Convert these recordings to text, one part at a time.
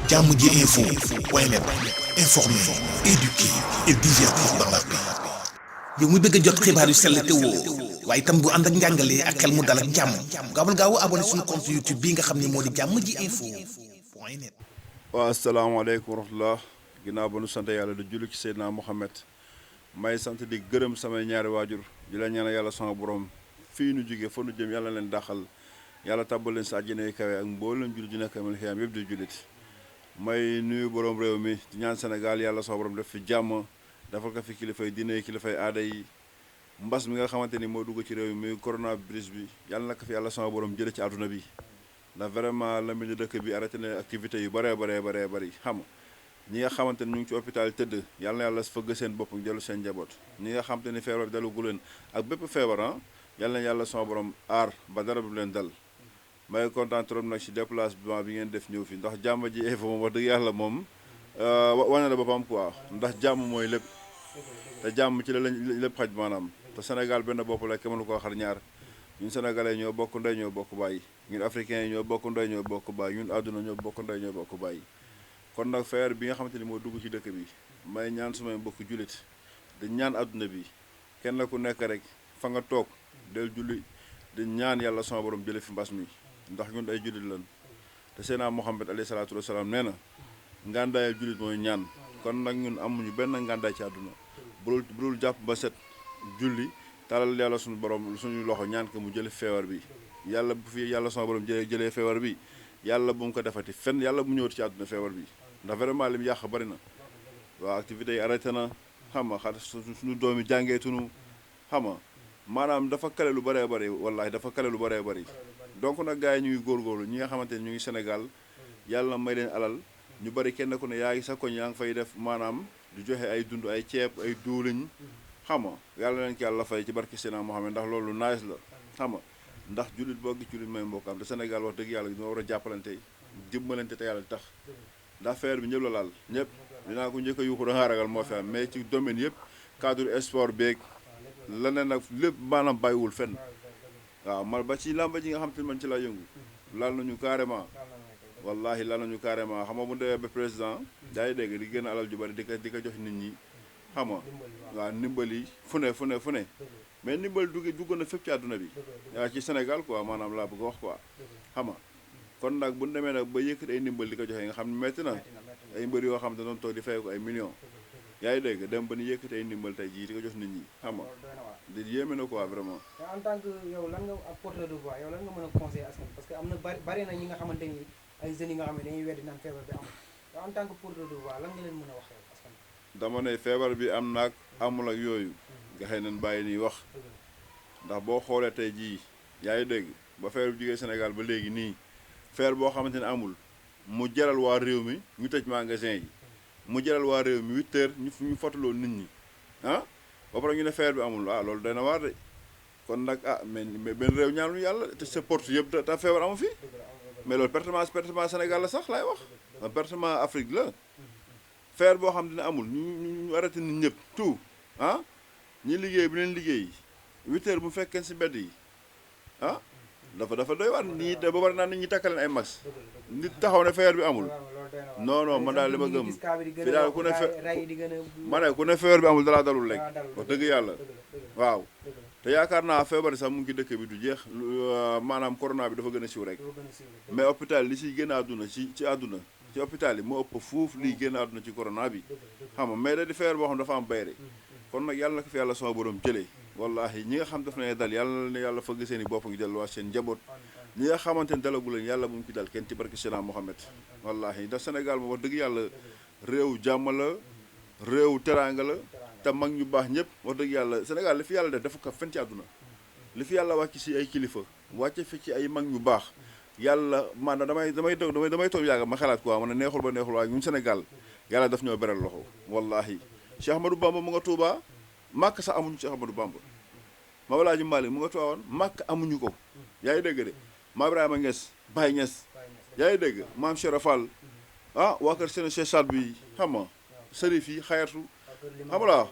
jàmm ji info point net informer, éduquer et divertir dans la paix. yow mu bëgg a jot xibaar yu sell te woo waaye itam bu ànd ak njàngalee ak xel mu dal ak jàmm gaawal gaaw abonné suñu compte YouTube bii nga xam ne moo di jàmm ji info point net. waaw asalaamaaleykum wa rahmatulah ginnaaw ba nu sant yàlla di julli ci Seydina Mohamed may sant di gërëm samay ñaari waajur di la ñaanal yàlla sama borom fii nu jógee fa nu jëm yàlla leen dàqal yàlla tàbbal leen sa àjjana yu kawe ak mboolem jullit di nekk amal xiyaam yëpp di jullit may nuyu borom réew mi di ñaan Sénégal yàlla sama borom def fi jàmm defal ko fi kilifay diine yi kilifay aada yi mbas mi nga xamante ni moo dugg ci réew mi muy coronavirus bi yàlla na ko fi yàlla sama borom jële ci àdduna bi ndax vraiment la mel ni dëkk bi arrêté na activité yu bëree bëri xam ñi nga xamante ni ñu ngi ci hôpital tëdd yàlla na yàlla fëgg seen bopp dellu seen njaboot ñi nga xamante ni feebar bi dalu gu leen ak bépp feebar yàlla na yàlla sama borom aar ba dara du leen dal may kontaan trop nag ci déplacement bi ngeen def ñëw fi ndax jàmm ji info moom wax dëgg yàlla moom wane na boppam quoi ndax jàmm mooy lépp te jàmm ci la lañ lépp xaj maanaam te Sénégal benn bopp la kenn mënu koo xar ñaar ñun sénégalais ñoo bokk ndey ñoo bokk bàyyi ñun africains yi ñoo bokk ndey ñoo bokk bàyyi ñun àdduna ñoo bokk ndey ñoo bokk bàyyi kon nag feer bi nga xamante ni moo dugg ci dëkk bi may ñaan sumay mbokk jullit di ñaan àdduna bi kenn ku nekk rek fa nga toog del julli di ñaan yàlla sama borom jële fi mbas mi ndax ñun ay jullit lan te Seydina Mohamed alayhi salaatu wasalaam nee na ngàndaayal jullit mooy ñaan kon nag ñun amuñu benn ngàndaay ci àdduna bu dul jàpp ba set julli talal yàlla suñu borom suñu loxo ñaan ko mu jële feebar bi yàlla bu fi yàlla sama borom jëlee feebar bi yàlla bu mu ko defati fenn yàlla bu ñëwati ci àdduna feebar bi ndax vraiment li mu yàq bari na waaw activités yi arrêté na xam nga xar suñu doom yi jàngeetunu xam nga maanaam dafa kale lu bëree bëri wallaahi dafa kale lu bëree bëri donc nag gars yi ñu ngi góorgóorlu ñi nga xamante ni ñu ngi Sénégal yàlla may leen alal ñu bëri kenn ku ne yaa ngi sa koñ yaa ngi fay def maanaam du joxe ay dund ay ceeb ay duuliñ xam nga yàlla leen ki yàlla fay ci barki Seydina Mohamed ndax loolu nice la xam nga ndax jullit boo gis jullit may mbokkam te Sénégal wax dëgg yàlla ñoo war a jàppalante dimbalante te yàlla tax ndax feer bi ñëpp la laal ñëpp dinaa ko njëkk a yuuxu dangaa ragal moo fi am mais ci domaine yëpp cadre sport beeg leneen nag lépp maanaam bàyyiwul fenn waaw man ba ci làmba ji nga xam te man ci la yëngu laal nañu carrément wallahi laal nañu carrément xam nga bu demee ba président daay dégg di gën a alal ju bari di ko jox nit ñi xam nga waaw ndimbali fu ne mais ndimbal dugg na fépp ci àdduna bi waaw ci Sénégal quoi maanaam laa bëgg a wax quoi xam nga kon nag bu ñu demee nag ba yëkkati ay ndimbal di ko joxe nga xam ne métti na ay mbër yoo xam ne doon toog di fay ko ay millions yaa ngi dégg dem ba ni yëkkati ay ndimbal tey jii di ko jox nit ñi xam nga di yéeme na quoi vraiment. en tant que yow lan nga ab porteur de voix yow lan nga mën a conseiller askan parce que am na bari na ñi nga xamante ni ay jeunes yi nga xam ne dañuy weddi naan feebar bi amul yow en tant que porteur de voix lan nga leen mën a wax yow askan dama ne feebar bi am naag amul ak yooyu nga xëy nañ bàyyi nii wax ndax boo xoolee tey jii yaa ngi dégg ba feebar bi jógee Sénégal ba léegi nii feebar boo xamante ne amul mu jaral waa réew mi ñu tëj magasin yi mu jaral waa réew mi 8 heures ñu fottaloo nit ñi ba pare ñu ne feebar bi amul loolu doy na waar de kon nag mais benn réew ñaanu yàlla te sa porte yëpp te feebar amu fi mais loolu pertement Sénégal la sax laay wax pertement Afrique la feebar boo xam ne amul ñu arrêté nit ñëpp tout ñi liggéey bu leen liggéey 8 heures bu fekkee si mbedd yi dafa doy waar ñii te ba pare naan nit ñi takkaleen ay max nit taxaw ne feebar bi amul non man daal li ma gëm fi daal ku ne feebar bi amul dalaa dalul rek wax dëgg yàlla waaw te yaakaar naa feebar sax mu ngi dëkk bi du jeex maanaam corona bi dafa gën a siiw rek mais hôpital li siy génn àdduna ci àdduna ci hôpital yi moo ëpp fuuf liy génn àdduna ci corona bi xam nga mais da di feebar boo xam dafa am bayre kon nag yàlla na ko fi yàlla sama borom jëlee wallahi ñi nga xam daf ne dal yàlla na yàlla fëgg seen i bopp ngi delluwaat seen njaboot ñi nga xamante ne dalagu leen yàlla bu mu ci dal kenn ci barke Seydina Mohamed wallahi ndax Sénégal moom wax dëgg yàlla réew jàmm la réew teraanga la te mag ñu baax ñëpp wax dëgg yàlla Sénégal li fi yàlla def dafa ko fen ci àdduna li fi yàlla wàcc si ay kilifa wàcce fi ci ay mag ñu baax yàlla maanaam damay toog yàgg ma xalaat quoi man ne neexul ba neexul waaye ñun Sénégal yàlla daf ñoo beral loxo wallahi Cheikh Ahmadou Bamba mu nga Touba màkk sax amuñu Cheikh Ahmadou Bamba Maam Alaaji Maalik mu nga Tiwaawan màkk amuñu ko yaa ngi dégg de Maam Ibrahima Niass Baye Niass yaa ngi dégg Maam Cheikh Fall waa kër seen Cheikh Saad bi xam nga sërif yi xayatu xam nga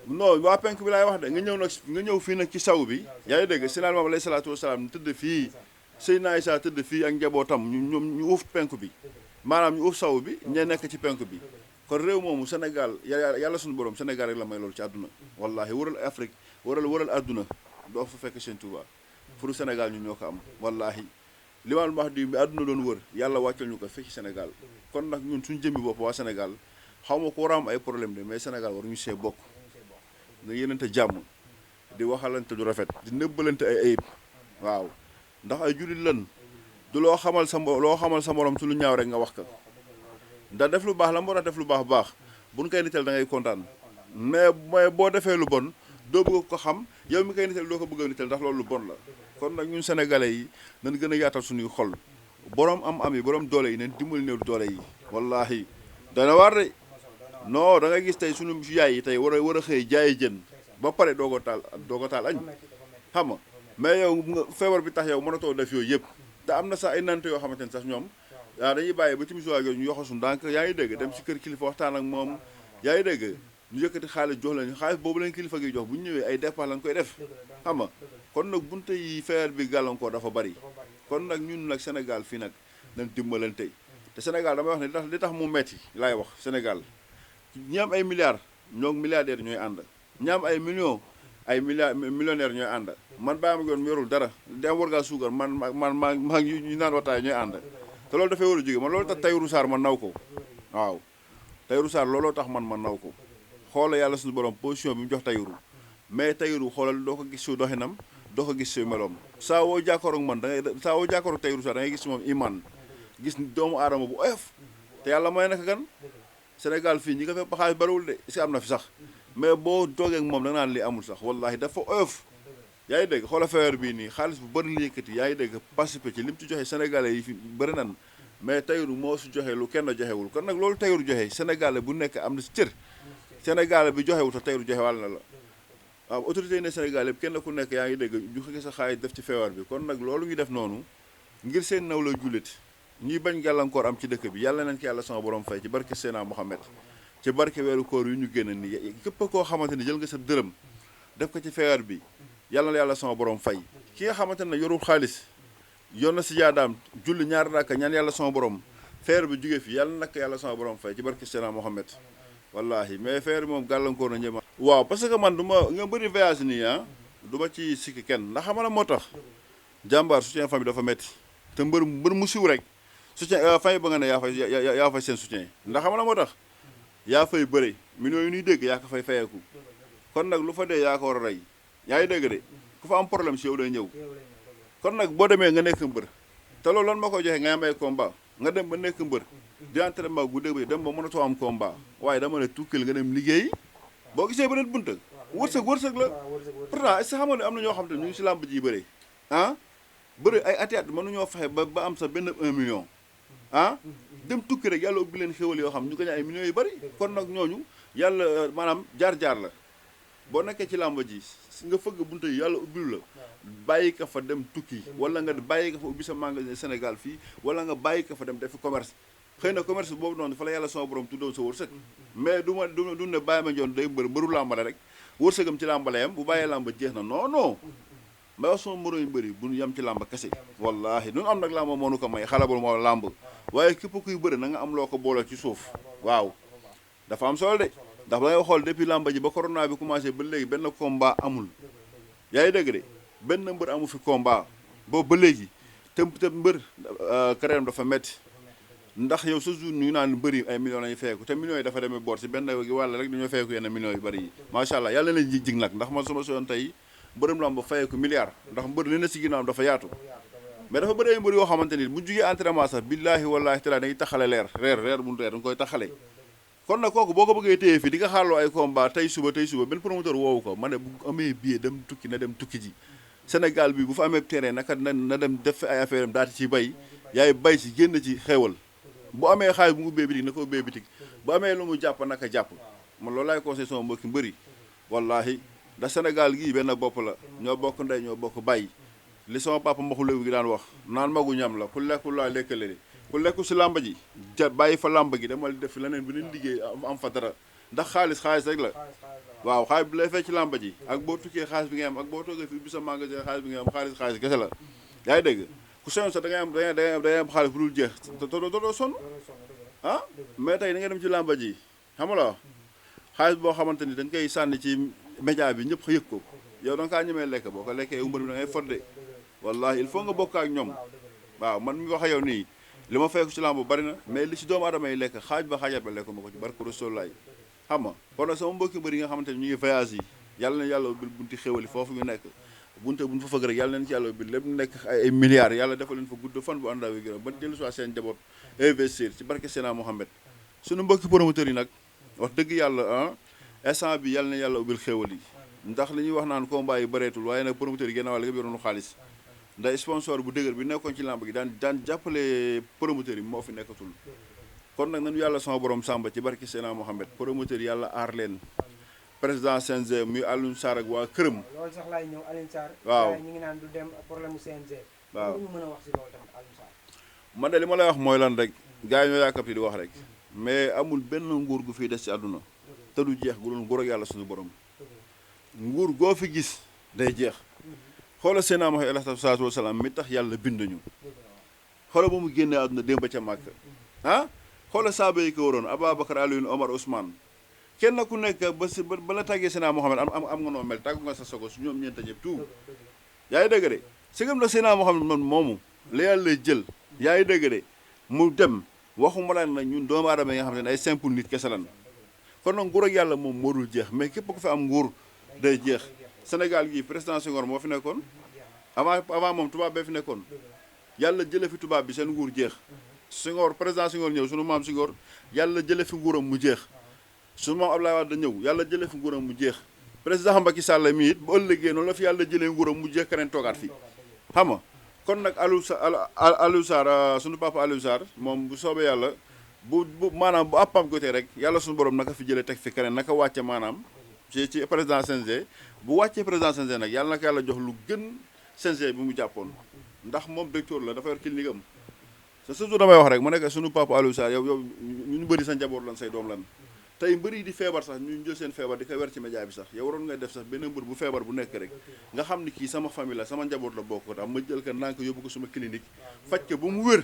non waa penk bi laay wax de nga ñëw fii nag ci saw bi yaa ngi dégg Seydina Limaamu alayhi salaatu wasalaam tëdd fii Seydina Isaa tëdd fii ak njabootam ñu uuf penk bi maanaam ñu uf saw bi ña nekk ci penk bi kon réew moomu Sénégal yàlla suñu borom Sénégal rek la may loolu ci àdduna wallahi waral Afrique waral àdduna doo fa fekk Sëñ Tuubaa pour Sénégal ñu ñoo ko am wallahi limaal wax di bi àdduna doon wër yàlla wàccal ñu ko fekk ci Sénégal kon nag ñun suñu jëmmi bopp waa Sénégal xaw ma ko war a am ay problème de mais Sénégal war ñu see bokk nga yéenante jàmm di waxalante du rafet di nëbbalante ay ayib waaw ndax ay jullit lan du loo xamal sa morom ci lu ñaaw rek nga wax ka ndax def lu baax la mu war a def lu baax buñ koy nital da ngay kontaan mais boo defee lu bon doo bëgg ko xam yow mi koy nital doo ko bëgg a nital ndax loolu lu bon la kon nag ñun sénégalais yi nañ gën a yaatal suñuy xol borom am yi borom doole yi nañ dimbali néew doole yi wallahi dana war de non da ngay gis tey suñu yaay yi tey war a xëy jaayi jën ba pare doo ko taal añ xam nga mais yow feebar bi tax yow mënatoo def yooyu yëpp te am na sax ay nante yoo xamante ne sax ñoom waaw dañuy bàyyi ba timis waa ñu yoxosu ndànk yaa ngi dégg dem si kër kilifa waxtaan ak moom yaa ngi dégg ñu yëkkati xaalis jox leen xaalis boobu leen kilifa gi jox bu ñu ñëwee ay dépenses lañ koy def xam nga kon nag bunte yi feebar bi gàllankoor dafa bari kon nag ñun nag Sénégal fii nag nañ dimbalante te Sénégal damay wax ne li tax mu metti laay wax Sénégal ñi am ay milliards ñoo milliardaires ñooy ànd ñi am ay millions ay millionnaires ñooy ànd man bàyyi ma yoon mu yorul dara dem war ngaa suukar maa ñu naan wataay ñooy ànd te loolu dafay war a jóge man loolu tax Tahirou Sarr man naw ko waaw Tahirou Sarr looloo tax man naw ko xoola yàlla suñu borom position bi mu jox Tahirou mais Tahirou xoolal doo ko gis si doxinam doo ko gis si meloom saa woo jàkkaaroo ak man da ngay saa woo jàkkaaroo ak Tahirou Sarr da ngay gis si moom iman gis doomu aadama bu oyof te yàlla may naka gan Sénégal fii ñi nga fekk xaalis bariwul de si am na fi sax mais boo toogee ak moom da nga naan li amul sax wallahi dafa oyof yaa ngi dégg xoola feebar bii nii xaalis bu bëri la yëkkati yaa ngi dégg participer ci li mu ci joxe sénégalais yi fi bëri nan mais Tahirou moo si joxe lu kenn joxewul kon nag loolu Tahirou joxe sénégalais bu nekk am na si cër sénégalais bi joxewul te Tahirou joxe wàll na la waaw autorité yi ne sénégalais bi kenn ku nekk yaa ngi dégg ju xëgg sa xaalis def ci feebar bi kon nag loolu ñu def noonu ngir seen naw la jullit ñuy bañ gàllankoor am ci dëkk bi yàlla nañ ko yàlla sama borom fay ci barke Seydina Mohamed ci barke weeru koor yu ñu génn nii képp koo xamante ni jël nga sa dërëm def ko ci feebar bi yàlla na yàlla sama borom fay ki nga xamante ne yorul xaalis yor na si jaadaam julli ñaari rakka ñaan yàlla sama borom feebar bi jóge fi yàlla na ko yàlla sama borom fay ci barke Seydina Mohamed wallahi mais feebar bi moom gàllankoor na ñëpp waaw parce que man du ma nga bëri voyage nii du ma ci sikki kenn ndax xam na moo tax jàmbaar soutien famille dafa métti te mbër mu siw rek soutien famille ba nga ne yaa fay seen soutien ndax xam na moo tax yaa fay bëre millions yu ñuy dégg yaa ko fay fayeeku kon nag lu fa dee yaa ko war a rey yaa ngi dégg de ku fa am problème si yow day ñëw kon nag boo demee nga nekk mbër te loolu lan ma koy joxe nga am ay combat nga dem ba nekk mbër di entraînement gu dégg dem ba mënatoo am combat waaye dama ne tukkil nga dem liggéey boo gisee beneen bunta wërsëg la pourtant est-ce que xam nga ne am na ñoo xam te ñu ngi si làmb ji bëre bëre ay ati at mënuñoo fexe ba am sa benn 1 million dem tukki rek yàlla ubbi leen xéwal yoo xam ñu gañ ay millions yu bëri kon nag ñooñu yàlla maanaam jaar-jaar la boo nekkee ci làmb ji nga fëgg bunta yi yàlla ubbil la bàyyi ka fa dem tukki wala nga bàyyi ka fa ubbi sa magasin Sénégal fii wala nga bàyyi ka fa dem defi commerce xëy na commerce boobu noonu dafa la yàlla sama borom tuddoon sa wërsëg mais du ne bàyyi ma njoon day mbëru làmbale rek wërsëgam ci làmbale yam bu bàyyee làmb jeex na non mais wax sama moroom yu bëri bu ñu yam ci làmb kese wallahi nun am nag làmb moo nu ko may xalabul moo làmb waaye képp kuy bëri na nga am loo ko boole ci suuf waaw dafa am solo de ndax ba ngay xool depuis làmb ji ba corona bi commencé ba léegi benn combat amul yaa ngi dégg de benn mbër amu fi combat boobu ba léegi te mbër carrière dafa métti ndax yow sa jour ñu naan bëri ay millions lañu feeku te millions yi dafa demee boor si benn wàll rek dañoo feeku yenn millions yu bëri yi macha allah yàlla na leen jig nag ndax man sama soon tey mbërëm lamb fayeeku milliard ndax mbër li na si ginnaaw dafa yaatu mais dafa bëri ay mbër yoo xamante ni bu jugee entraînement sax billaahi wallaahi taala dañuy taxale reer mun reer da nga koy taxale kon nag kooku boo ko bëggee téye fii di nga xaarloo ay combat tey suba benn promoteur woowu ko ma ne bu amee billet dem tukki na dem tukki ji Sénégal bi bu fa amee terrain naka na dem def ay affaire am daati ci bay yaay bay ci génn ci xeewal bu amee xaalis bu mu ubbee bitig na ko ubbee bitig bu amee lu mu jàpp naka jàpp man loolu laay conseillé sama mbokki mbëri wallahi ndax Sénégal gii benn bopp la ñoo bokk ndey ñoo bokk bàyyi li sama papa mbaxu léegi gi daan wax naan magu ñam la ku lekku laa lekkale ku lekku si làmb ji bàyyi fa làmb gi demal def leneen bi leen liggéey am fa dara ndax xaalis rek la waaw xaalis bi lay fay ci làmb ji ak boo tukkee xaalis bi nga am ak boo toogee fi bi sa magasin xaalis bi nga am xaalis kese la yaa ngi dégg ku soñoon sax da ngay am xaalis bu dul jeex te doo sonn loolu sonn dëgg la ah mais tey da ngay dem ci làmba ji xam nga la wax xaalis boo xamante ni dañ koy sànni ci média bi ñëpp yëg ko yow da nga kaa ñemee lekk boo ko lekkee mbër bi da ngay fodde wallahi il faut nga bokk ak ñoom waaw man mi wax ak yow nii li ma fekk ci làmb bari na mais li ci doomu aadama yi lekk xaaj ba xaajat ba lekk ma ko ci barke Rasulullaay xam nga kon nag sama mbokki mbër yi nga xamante ni ñu ngi voyage yi yàlla na yàlla ubbil bunti xéwali foofu ñu nekk bunte bu ñu fa fëgg rek yàlla nañ ci yàlla ubbil lépp nekk ay milliards yàlla defal leen fa gudd fan bu àndaw yi gërëm ba dellu soit seen njaboot investir ci barke Seydina Mohamed suñu mbokki promoteurs yi nag wax dëgg yàlla instant bi yàlla na yàlla ubbil xéwal yi ndax li ñuy wax naan combat yi bëreetul waaye nag promoteurs yi génn wàll nga yoroonu xaalis ndax sponsor bu dëgër bi nekkoon ci lamb gi daan jàppale promoteurs yi moo fi nekkatul kon nag nañu yàlla sama borom sàmba ci barke Seydina Mohamed promoteurs yi yàlla aar leen président CNG muy Alioune Sarr ak waa këram. loolu sax laay ñëw Alioune Sarr. waaw ñu ngi naan du dem problème mu CNG. waaw ñu mën a wax si loolu tamit Alioune Sarr. man de li ma lay wax mooy lan rek gars yi ñoo yàkkamti di wax rek mais amul benn nguur gu fiy des ci àdduna te du jeex gu doon nguur ak yàlla suñu borom nguur goo fi gis day jeex xoola Seydina Muhammad alayhi salaatu wa salaam mi tax yàlla bind ñu xoola ba mu génnee àdduna démb ca Màkka ah xoola saaba yi ko waroon Ababacar Alioune Omar Ousmane kenn ku nekk ba la tàggee Seydina Muhammad am nga noo mel tàggu nga sa sogo su ñoom ñeenta ñëpp tout yaa ngi dëgg de sigam nag Seydina Muhammad man moomu la yàlla lay jël yaa ngi dëgg de mu dem waxuma la nag ñun doomu aadama yi nga xam ne ay simple nit kese lan kon nag nguur ak yàlla moom moo dul jeex mais képp ku fi am nguur day jeex Sénégal gii président Senghor moo fi nekkoon avant moom tubaab bee fi nekkoon yàlla jële fi tubaab bi seen nguur jeex Senghor président Senghor ñëw sunu maam Senghor yàlla jële fi nguuram mu jeex sunu maam Abdoulaye Wade ñëw yàlla jële fi nguuram mu jeex président Macky Sall mi it bu ëllëgee noonu la fi yàlla jëlee nguuram mu jeex keneen toogaat fi xam nga kon nag Aliou Sarr sunu papa Aliou Sarr moom bu soobee yàlla bu maanaam bu àppam gotee rek yàlla suñu borom naka fi jëlee teg fi keneen naka wàcce maanaam ci président CNG bu wàccee président CNG nag yàlla naka yàlla jox lu gën CNG bi mu jàppoon ndax moom docteur la dafa yor clinique am te surtout damay wax rek mu nekk suñu papa Aliou Sarr yow ñu bëri sa njaboot lan say doom lan tey mbëri di feebar sax ñu jël seen feebar di ko wer ci média bi sax yow waroon ngay def sax benn mbër bu feebar bu nekk rek nga xam ni kii sama famille la sama njaboot la bokk tax ma jël ko ndànk yóbbu ko suma clinique faj ko ba mu wér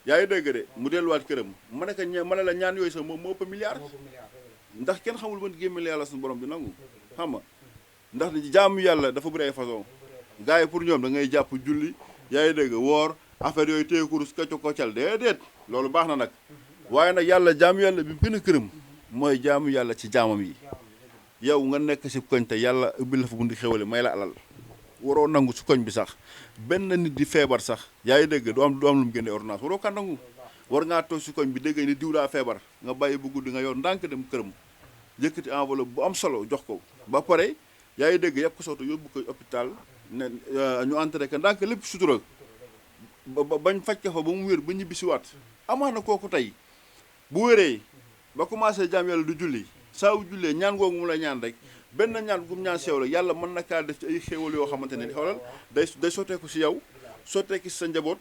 yaa ngi dégg de mu delluwaat këram ma ne ko ma ne la ñaan yooyu sax moom moo ëpp milliard ndax kenn xamul ban gémmel yàlla suñu borom di nangu xam nga ndax di jaamu yàlla dafa bëri ay façon gars yi pour ñoom da ngay jàpp julli yaa ngi dégg woor affaire yooyu téye kurus kacco koccal déedéet loolu baax na nag waaye nag yàlla jaamu yàlla bi mu gën a këram mooy jaamu yàlla ci jaamam yi yow nga nekk si koñ te yàlla ubbi la fa bundi xéwale may la alal waroo nangu si koñ bi sax benn nit di feebar sax yaa ngi dégg du am lu mu génne ordonnance waroo ka nangu war ngaa toog si koñ bi dégg ni diw daa feebar nga bàyyi bu guddi nga yor ndànk dem këram yëkkati enveloppe bu am solo jox ko ba pare yaa ngi dégg yëpp ko soto yóbbu ko hôpital ne ñu entré que ndànk lépp sutura bañ faj ko fa ba mu wér ba ñibbi si waat amaana kooku tey bu wéree ba commencé jaam yàlla du julli saa wu jullee ñaan googu mu la ñaan rek benn ñaan gu mu ñaan si yow la yàlla mën na kaa def ci ay xéewal yoo xamante ne xoolal day sotteeku si yow sotteeku si sa njaboot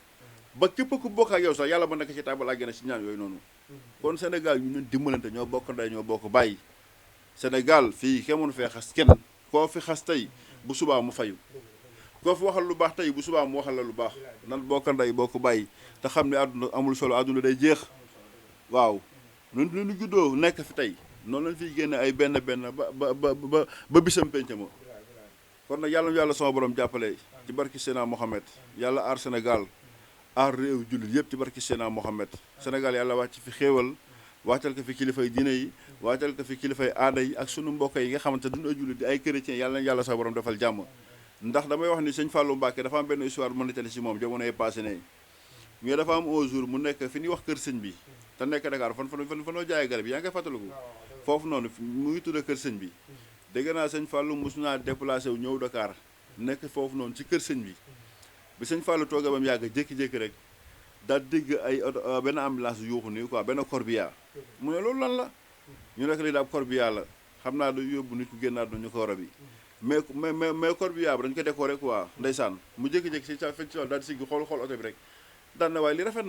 ba képp ku bokk ak yow sax yàlla mën na ko ci taabal àggana si ñaan yooyu noonu kon Sénégal ñu leen dimbalante ñoo bokk ndey ñoo bokk bàyyi Sénégal fii kenn mënu fee xas kenn koo fi xas tey bu subaa mu fayu koo fi waxal lu baax tey bu subaa mu waxal la lu baax nan bokk ndey bokk bàyyi te xam ne àdduna amul solo àdduna day jeex waaw lu ñu juddoo nekk fi tey noonu lañ fiy génne ay benn ba bisam penc ma kon nag yàlla sama borom jàppale ci barki Seydina Mohamed yàlla aar Sénégal aar réew jullit yëpp ci barki Seydina Mohamed Sénégal yàlla wàcc fi xéewal wàccal ko fi kilifay diine yi wàccal ko fi kilifay aada yi ak sunu mbokk yi nga xamante duñu ay jullit di ay chrétien yàlla sama borom defal jàmm ndax damay wax ni sëñ Fallou Mbacké dafa am benn histoire bu ma nettali si moom jamono yi passé ne mais dafa am un jour mu nekk fi ñuy wax kër sëñ bi te nekk Dakar fanoo jaayee garab yi yaa ngi koy fàttaliku foofu noonu mu ngi tudd kër sëñ bi dégg naa sëñ Fallou mos naa déplacé wu ñëw Dakar nekk foofu noonu ci kër sëñ bi sëñ Fallou toogee ba mu yàgg jékki-jékki rek daal dégg ay oto benn ambulance yuuxu nii quoi benn corbillard mu ne loolu lan la ñu nekk lii daal corbillard la xam naa du yóbbu nit ku génnaat ñu ko war a bi mais corbillard bi dañu ko décoré quoi ndeysaan mu jékki-jékki si sa fekk si daal di siggi xool oto bi rek daan na waay li rafet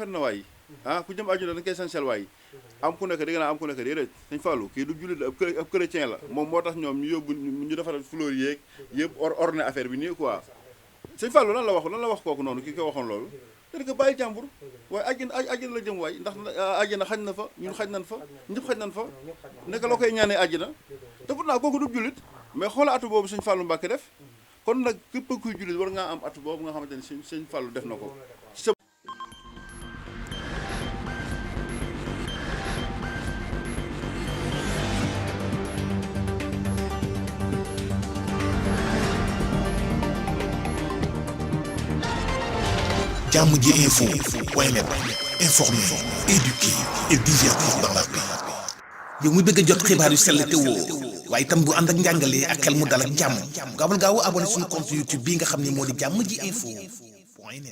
na waay ah ku jëm àjjuna dañ koy sansel waay am ku nekk dégg naa am ku nekk déedéet sëñ Fallou kii du jullit ab chrétien la moom moo tax ñoom ñu yóbbu ñu defaral fleur yeeg yëpp orné affaire bi nii quoi sëñ Fallou lan la wax kooku noonu ki ko waxoon loolu c'est que bàyyi jàmbur waaye àjjana la jëm waay ndax àjjana xañ na fa ñun xañ nañ fa ñëpp xañ nañ fa naka la koy ñaanee àjjana te pourtant kooku du jullit mais xoola atu boobu sëñ Fallou Mbacke def kon nag képp kuy jullit war ngaa am atu boobu nga xamante ni sëñ Fallou def na ko jàmm ji info point net informer, éduquer et divertir dans la paix. yow mi bëgg a jot xibaar yu sell te woo waaye itam bu ànd ak njàngalee ak xel mu dal ak jàmm gaawal gaaw abonné suñu compte YouTube bii nga xam ne moo di jàmm ji info point net.